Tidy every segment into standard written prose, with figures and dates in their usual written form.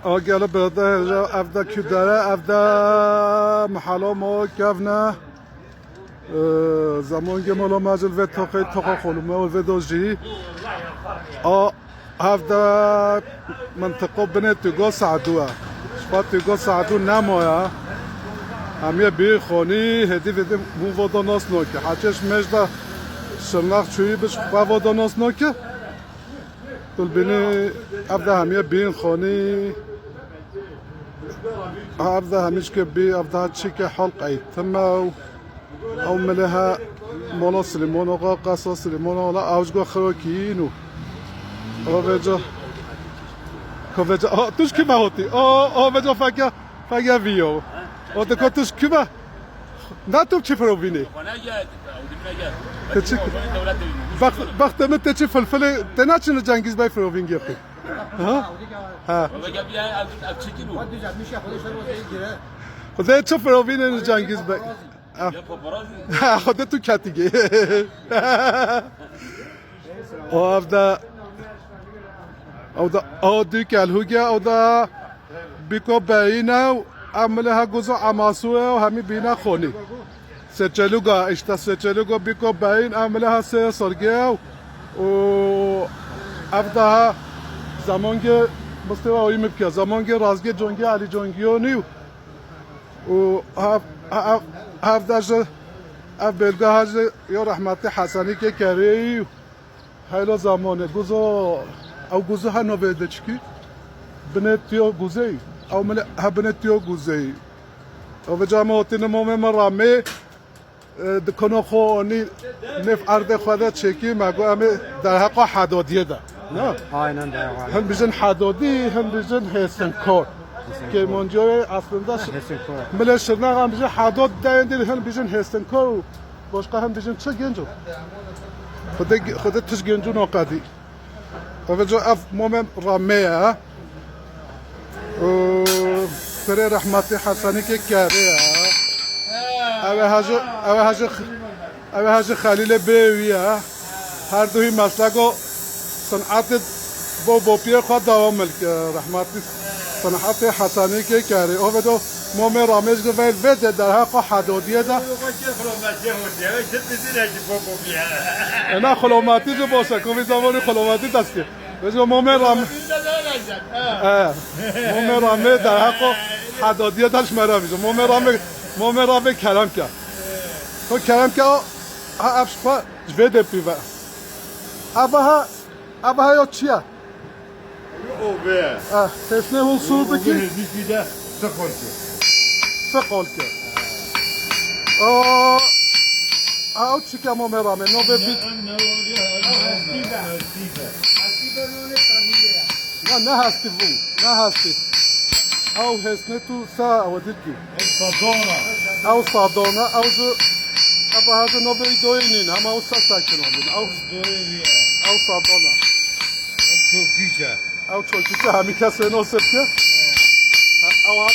آگل برده افدا کدره افدا محلا ما کفنه زمان که مالا مجل و تاقی خلومه و دوجی افدا منطقه بنه تگاه سعدوه شفا تگاه سعدو نمایه همیه بی خونی هدی ویدی مو واداناس نوکه حچش مجده شرناق چویی بش خوا واداناس نوکه دل بینی افدا همیه بین خونی افدا همیش که بی افدا چی که حلق ایتمه او ملها مولا سلیمان آقا قصا سلیمان آقا اوجگاه خراکینو وجا وجا توش کمه هاتی وجا فگه ویو دکا توش کمه نه تو چی فرو بینی وقت من تچی فلفل تنا چنو جنگیز بای فرو بین گیخی ها خدا چه فرو بین جنگیز بای خدا تو کتیگه او دا دیک الهوگه او دا بیکو بینه عملها گوزو عماسوه و همی بینه خونی سچلوگا اشتا سچلوگا بیکو بین عملها سه سرگه و افده زمانگه مستوى اوی مبکه زمانگه رازگه جنگی علی جنگیو نیو و افده جه اف بلگه هجه یا رحمت حسنی که کری هیلا زمانه گوزو او گوزو ها نویده چکی بنتیو گوزه او من ها بنتیو گوزه او به جامعاتی نمومه من رامه دکنو خونی نف عرض خواده چکی مگو همه در حقا حدادیه ده نه aynen de var. هم بیشن حدادی هم بیشن هستنکار که منجای اصلا مل شرناق هم بیشن حداد دایندی هم بیشن هستنکار و باشقه هم بیشن چه گنجو خود تش گنجو ناقدی و جا اف مومن رامه سر رحمت حسنی که کاره اوه هاج خلیل بیویه هر دوی مسلک و صنعت با پیر خود دوام ملک رحمتی صنعت حسنی که کاره اوه دو مومن رامش گویل ویده در حق حدودیه ده اینا خلوماتی جو باشه کوی زمانی خلوماتی دستی بجو مومن رامه در حق حدادیه داشت مرا میشه مومن رامه کلام کرد تو کلام کرد افشفا جوید پیوه ابها یا چیه؟ تسنه هون سور بکی؟ سقال کرد او چی که مومن رامه نو ببید نه هستی بو نه هستی او هستی تو سا او دیدی او صادانه او جو ابا هذا نو بی دوینین هم او ساکن آمین او صادانه او چوکیچه همی کسی نوسف که او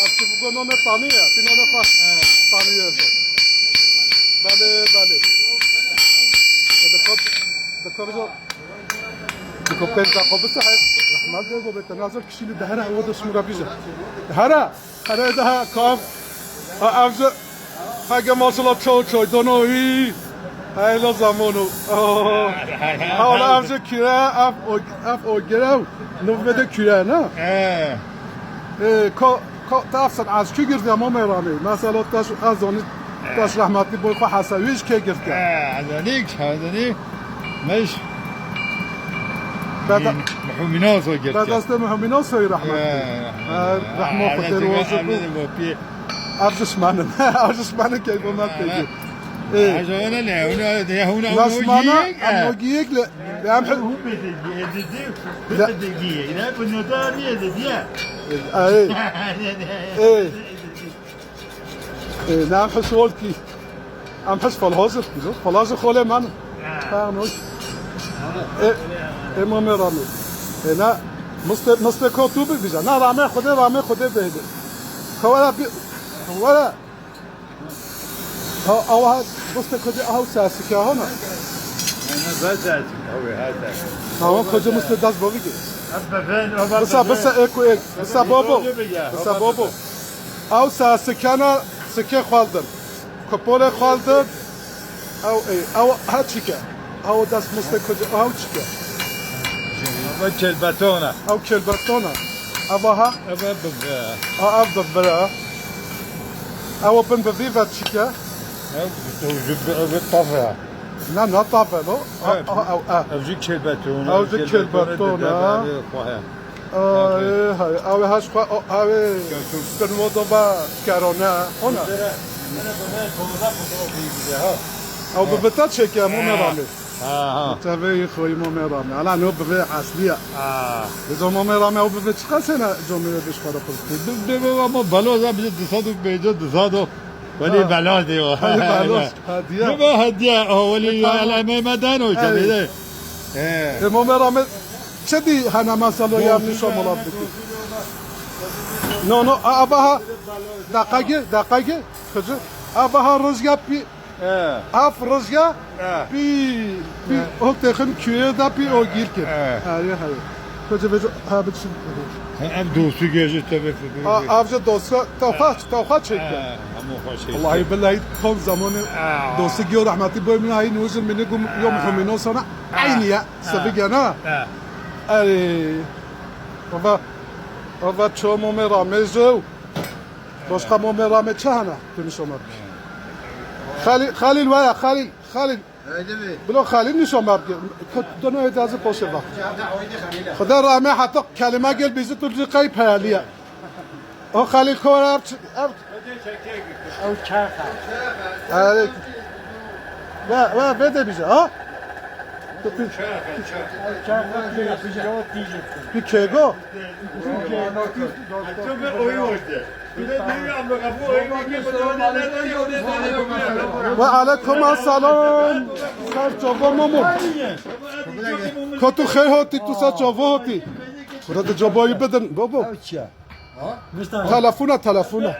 هستی بگو نام تانیه بینانه خواه تانیه ده بله دکا بجا دکا پنج دقا بسه رحمت گو به تنازل کشیلی دهره او دست مرا بیجه دهره ده کام افجه خگه ماشالله چوی دونوی هیلا زمانو حالا افجه کیره اف اوگره نو بده کیره نه تافسن از کی گرفتی اما میرانی مثلا تاش از آنی تاش رحمتی بای خو حسویش که گرفتی ازانی مش محومیناس ها گرفتی بعد از محومیناس های رحمت خود روزه افزش منه که با من تگی اجانا نه هونا اموگیگ لهم حلو بدگی اینا بنوداریه دیگه نعم حسول کی ام حس فالهازر کیزو فالهازر خوله من فرنوش امام رامي نه مست کاتو بگیجه نه رامه خوده بهده ولا او مست کجا او ساسی که ها نه انا بس اوي هذا تمام کجا مست دست باویگه بس اكو اك بس بابو بس بابو او سكانا سكه خالدن كبول خالدن او اي او هاتشيكا او داس مستكوج او تشيكا وجه الباتونة او كلبرتونا اباها او ببرا او بن بفيفا تشيكا بالطفرة لا لا طافلو او أوجيك الباتونة أوجيك الباتونة. هاي او هاش هاي كنمودوبا كارونا هنا او ببتا تشيكا مو مرامي تابعي خوي مو مرامي على نو بفي اصليه اذا مو مرامي او بفي تشخصنا جمله بيش فرق ما بلوزة بجد تصادق بيجد تصادق ولي بلوزي بلوز هديه ما هدية ولي على ما دانو شبيه مو مرامي شدي هنا مسألة يعني شو ملابك نو اباها دقيقه خجل اباها رزقا بي اف رزقا بي او تخن كيو دا بي او گیر کرد هاي خجل ها بتش هم دوستي جيجي تبي افجا دوستا توخا çekti والله بالله كم زمان دوستي گيو رحمتي boy من هاي نوزل منكم يوم همينو سنه عينيا سبيگنا ای و چه مرامه جو باشقا مرامه چه هنه کنی شما خلیل ویا خلیل بلو خلیل نشون برگه دونو اجازه باشه وقت خدا رحمه حتی کلمه گل بیزی تو دقیقی پیالیه او خلیل کار او چرخه و بده بیزه ها bir kego. Ve aleyküm selam. Sar çaba mamu. Katu khair hoti tu sar çaba hoti. Burada çabayı bedin baba. Telefona.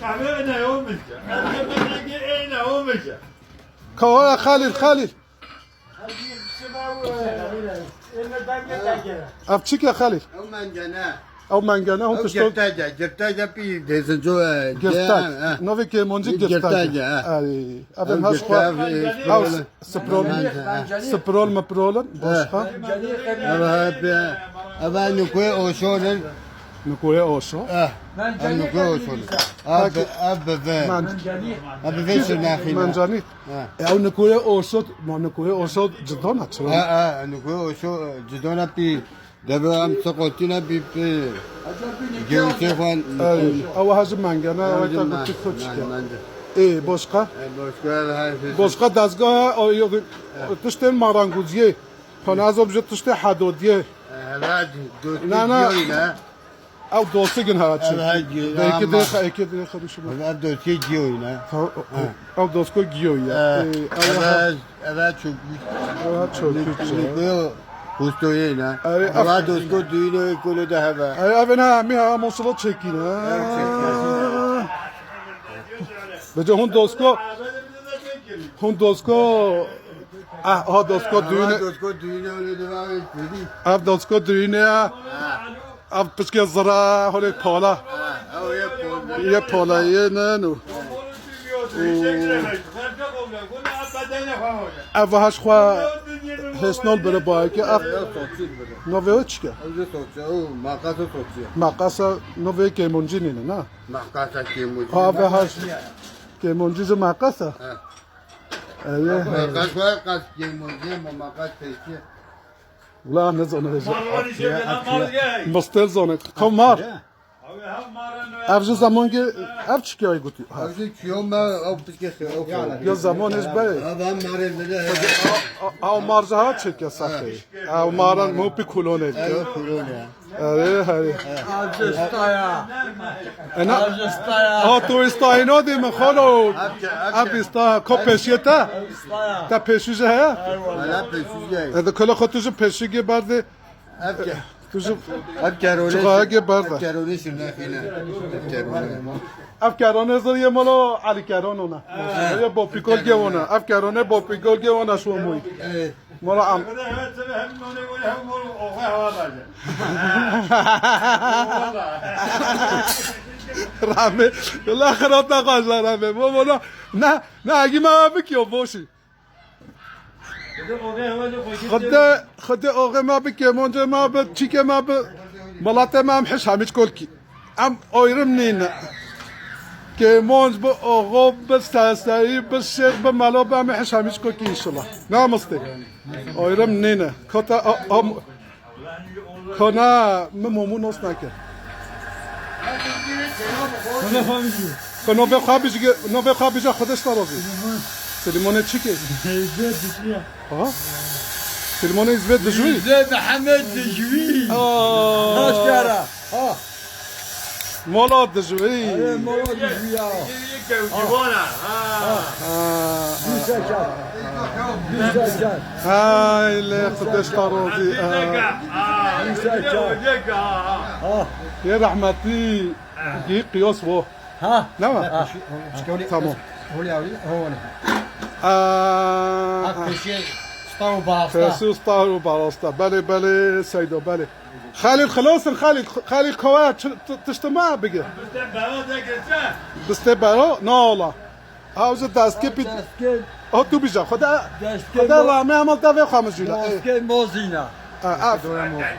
قهوه انا يومك انا يومك Kavaya Halil. Avçık ya Halil. او منگنه هم پشتو گرتاجا پی دیسن جو گرتاج نوی که منجی گرتاج اول هاش خوا او سپرول مپرولن باشخا اما نکوی اوشونن نکوی اوشو نکوی اوشونن اب به شناخینا منجانی او نکوی اوشو ما نکوی اوشو جدانا چرا نکوی اوشو جدانا پی دبا هم سقوطینا بی پی گیوچه خوان او هاز منگنه او تا گفتی کوچکه ای باشقا باشقا دستگاه تشتین مارانگوزیه خانه از obje تشت حدودیه نه او دوستگین هرچی iki دقیقه شما اول دوستی گیوی نه او دوستگو گیویه اول چوبی Pustoye ne? Ama dosko düğünü kolu da hava. Abi ne mi ha moslo çekin ha. Bence hun dosko ha dosko düğünü. Dosko düğünü öyle devam etti. Ab dosko düğünü. Ab pişke zara hole pala. Ye pala ye ne no. Ab haş khwa هسنال بره باید که نوه چیه؟ مقاس نوه کیمونجی نینه نه؟ مقاس کیمونجی آوه هست کیمونجی جو مقاسه؟ مقاس باید قصد کیمونجی مقاس پیشیه ولا نزونه مستل زونه کمار افج زمان که اف چیکه ای گویی؟ افج کیوم او پیشکه یا زمانش بره آدم ماره بده او مارزه ها چیکه سخته او مارن مو پی کلونه کلونه هره انا تو استاینا دیم خالو اب استا کو پشیتا تا پشیجه ها ولا پیشیه اذا کلا خودش پشیگه بعد توجو اب کرونه چقدر که برده کرونه شنه خینه کرونه اف کرانه زریه مالا علی کرانونه یا با پیکول گونه اف کرانه با پیکول گونه شو موی مالا ام رامه لا خرات نقاش رامه مالا نه اگه ما بکیو باشی خد آقا ما بکه منجا ما به چی که ما به ملات ما هم حش همیش کل کی ام آیرم نینه که منج به آقا به سرسری به شیخ به ملا به هم حش همیش کل کی انشالله نه مسته آیرم نینه کتا کنا ممون است نکه نوبه خواب بیجا خودش نرازی سلیمانه چی که؟ ها؟ سلیمانه ازوید دجوی؟ زيد محمد دجوي آه مالا دجوی مالا دجوي های لی خودش نرازی یه رحمتی گی قیاس و ها نه تمام ستاو باستا فسوس طاهر وباراستا بله سيدو بله خالد خلاص خالد كوات تجتمع بقى بستبارو نالا هاوز داست بيت ها تو بيجا خدا رامي عمل دافع خامس جيلا داسكي موزينا والله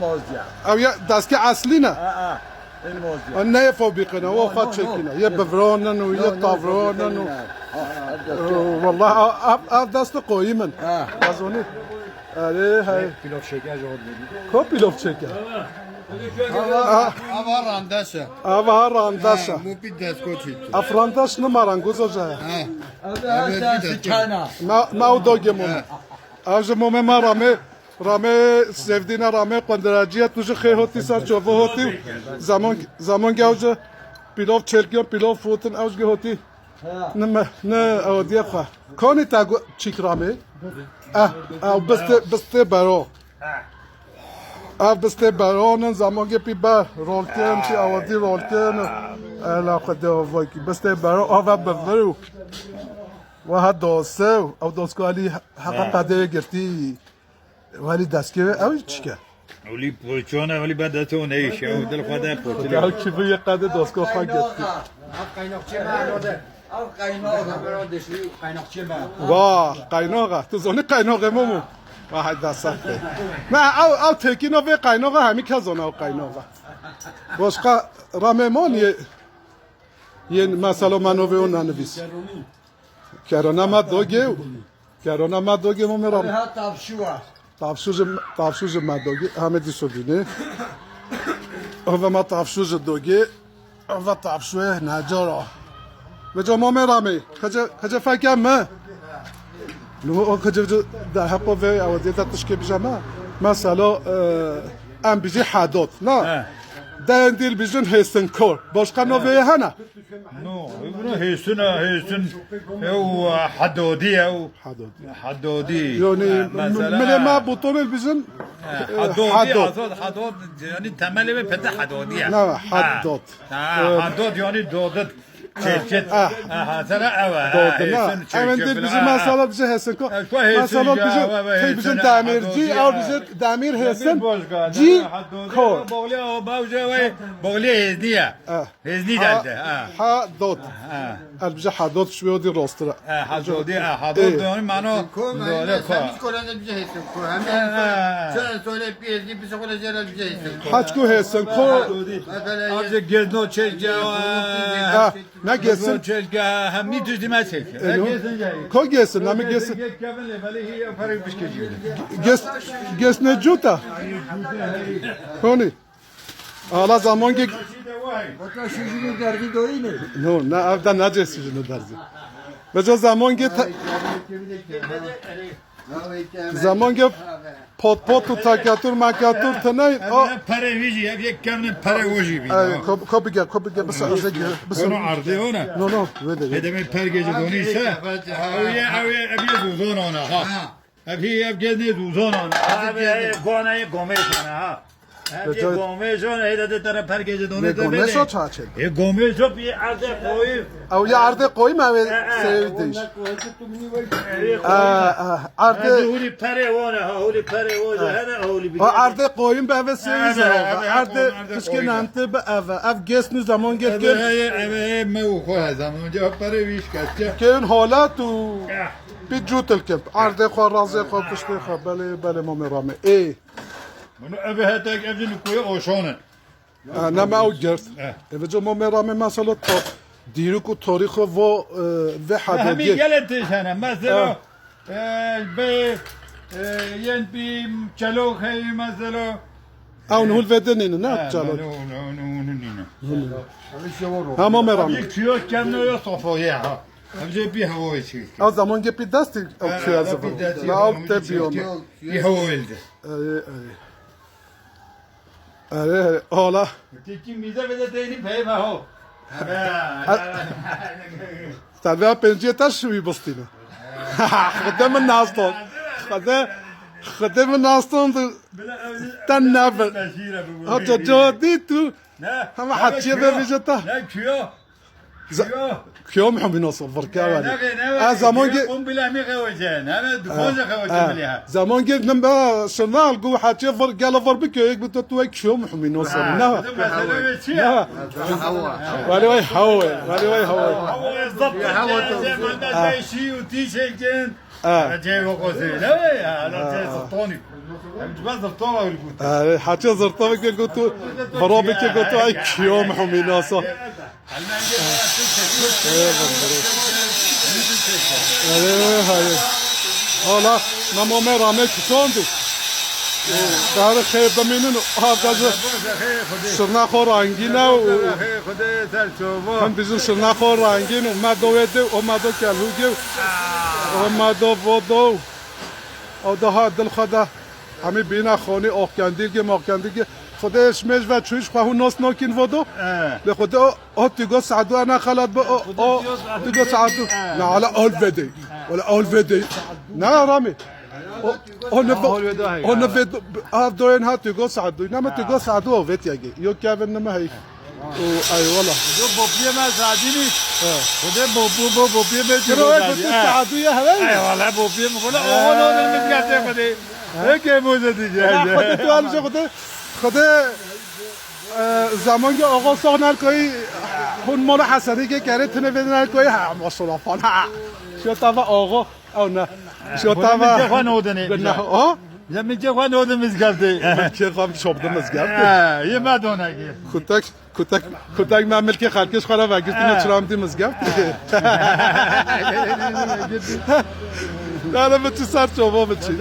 موزيا او يا داست اصلينا الموزيا انا فوبيقنا هو خد شكلنا يا بفرونن ويا طافرونن والله دست قويما اظني آره هاي پیلوف شکر جواد کو پیلوف چکه اما رانداشه آوا رانداشا مو پی دسکو چیت افرانداش نمارن گوزوجه كانا ما او دوگمون از مومه ما رامه سفدینا رامه قندراجیه توش خیر هاتی سر چوبه هاتی زمان گوجه پیلوف چلکیان پیلوف فوتن اوج گهاتی نه اودیه خواه کانی تا چیک رامه او بسته برا بسته برانن زمان پی بر رولکن چی آوازی رولکن الا خدا وایکی بسته برا آوا بفرو و ها دوسه او دوسکالی حقا قدر گرتی ولی دست که او چی که ولی پولچونه ولی بدتون ایش او دل خدا پولچونه او کی به قدر دوسکا خواهد گرتی واه قایناقه تو زنی قایناقه مومو واه دست نه او تکینا به قایناقه همی که زنه او قایناقه باشقا راممان یه مثلا منو به اون ننویس کرانه ما دوگه مومه رام تافشوز مدوگی همه دیسو بینه و ما تافشوز دوگی و تافشوه نجارا بجا ما میرامی خجا فکر ما نو خجا در حق و عوضیت تشکیل بجا مثلا ام بیجی حداد نه دندیل بیجن هستن کار باشقا نوی هنه نو هستن او حدودی او حدودی یعنی من ما بطول بیجن حدود یعنی تملی به پته حدودیه نه حداد حدود یعنی دودت چت مثلا نه امن دل بیجی مثلا بیجی هستن کار مثلا بیجی بیجن دمیرجی او بیجی دمیر هستن جی کار بولی هزنیه هزنی دلده حداد البته حداد شویه دی راستره حدود یعنی منو کومه سمیش کننده بیجه هستم کو همه چند ساله پیزی بیشه خود جرال بیجه هستم حج کو هستن کو مثلا از گردنو چلگه نه گسن چلگه هم میتونی ما چلگه کو گسن نمی گسن گس نه جوتا کنی حالا زمان که Otra şucunu derdi doyine. نه افدا نجسی جنو درزی بجا زمان که پات و تکاتور مکاتور تنین پره ویجی یک کم پره ویجی بی کو بگه بس از بس اونو عرضه اونه نو وده هدم پر گیج دونی سه اویه ابی دوزون اونه ها هی اف گنی دوزانان Abi gone gomeshon ha. Abi Beto- gomeshon heyde taraf herkese Ne donu da gomez o beni. çaçel. Gomeshon bir arda koyup Ev ya arde koyma ve sevdiş. Arde huli pere vona ha huli pere vona hana huli bir. o arde koyun be ve sevdiş. Evet, evet, Arde arde kışken koyun. ante be ev gesnü zaman ابه gel ابه مو خو هزم اونجا پره ویش کچه Köyün halat u bir cutel kemp. Arde ko razı ko kışte ko bele mamerame. منو ابه هتاك ابن کوی اوشونه Nama o gert. Evet o mamerame mesela to diruk u tarih ve همین hadiyet. گلتش هنه مثلا به ین بی چلو خی مثلا Avun hul vedenin ne yapacağız? Ha mamerame. یک کیو کم نو صفایه ها همجا بی هوای چی O zaman gepi dasti o kıyazı. La alt tebiyon. بی هوا ولده Are hala. تیکی میزه بده دینی پی ها Tabii pencere taş şubi bastine. Kıdemın naston. Kıdemın naston tan naber. Hatta jadi tu. Ama hatiye de vijata. نه کیو کیو Kiyom hum nasıl farka نه var. نه Zaman ki قوم بلا می خوجه نه دخوز خوجه مليها zaman ki namba şunal gu hatiye var gala var bir köy bir tu kiyom hum nasıl. Ne? مسئله چیه Vali vay hava. Vali vay hava. هو بالضبط زي ما انت شيء وتيشيرتين جاي وقوسي لا انا جاي سلطاني بس سلطانه والكوت Hatiye zırtama ki gutu. Barabi ki gutu ay kiyom hum nasıl. Hayır. Hala namo merame kutandı. Dar خیر بمینن هاگازه شرناخور رنگینه و خدا سر شما هم bizim شرناخور رنگین اومد اومد کلوگه اومد ودو او ده دل خدا همه بینا خانه آکندیگه ماکندیگه خودش مش و چوش خواهو ناس ناکین ودو به خدا او تیگو سعدو انا خلط با او تیگو سعدو نه حالا اول وده ولا اول وده نه رامي onu ve avdoyan hat tügo sadu nama tügo sadu o vet yagi yok kevin nama hay o ay wala دو بوبيه ما زاديني خدا بوبيه ما kero ek tu sadu ya اي hay والله بوبيه ولا اولو من قاعد خدي هيك موزه دي خود تو al خود خود zaman ki آقا ساغنال کوئی hun مال حسنی که کرده تنه بدن کوئی ها ماشاءالله فان ها شو تابا آقا او نه شو تابا خوان اودني نه ها زمین چه خوان اودن مزگفته که خواهم شبدم از گفت یه مدونه کتک معمل که خلکش خواهد و گفت اینه چرا هم دیم از گفت نه نه بچه سر چوبا بچه